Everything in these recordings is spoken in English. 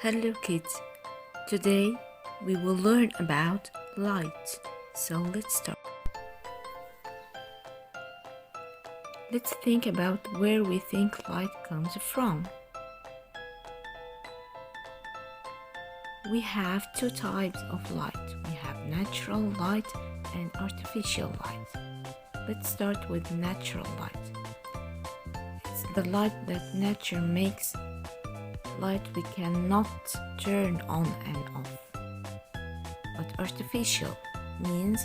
Hello kids, today we will learn about light, so let's start. Let's think about where we think light comes from. We have two types of light. We have natural light and artificial light. Let's start with natural light. It's the light that nature makes, light we cannot turn on and off. But artificial means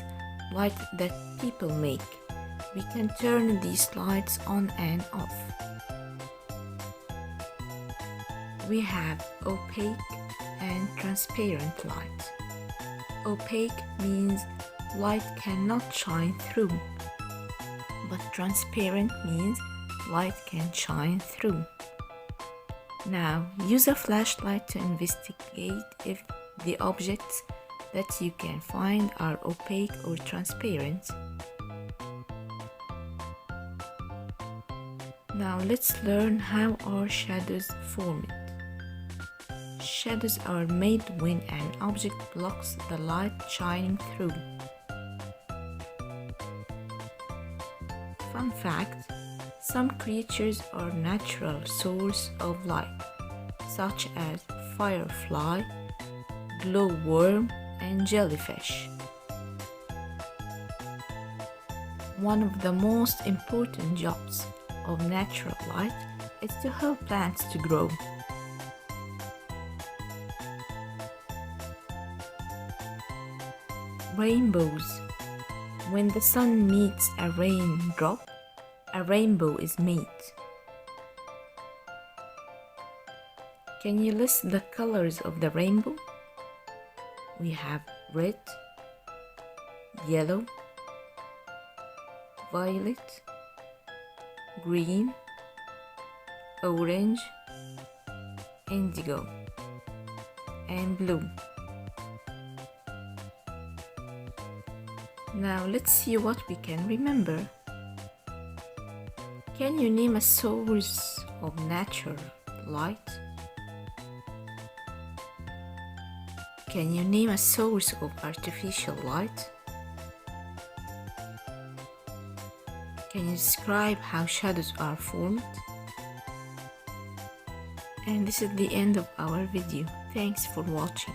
light that people make. We can turn these lights on and off. We have opaque and transparent light. Opaque means light cannot shine through, but transparent means light can shine through. Now, use a flashlight to investigate if the objects that you can find are opaque or transparent. Now, let's learn how our shadows formed. Shadows are made when an object blocks the light shining through. Fun fact: some creatures are natural source of light, such as firefly, glowworm, and jellyfish. One of the most important jobs of natural light is to help plants to grow. Rainbows. When the sun meets a raindrop, a rainbow is made. Can you list the colors of the rainbow? We have red, yellow, violet, green, orange, indigo, and blue. Now let's see what we can remember. Can you name a source of natural light? Can you name a source of artificial light? Can you describe how shadows are formed? And this is the end of our video. Thanks for watching.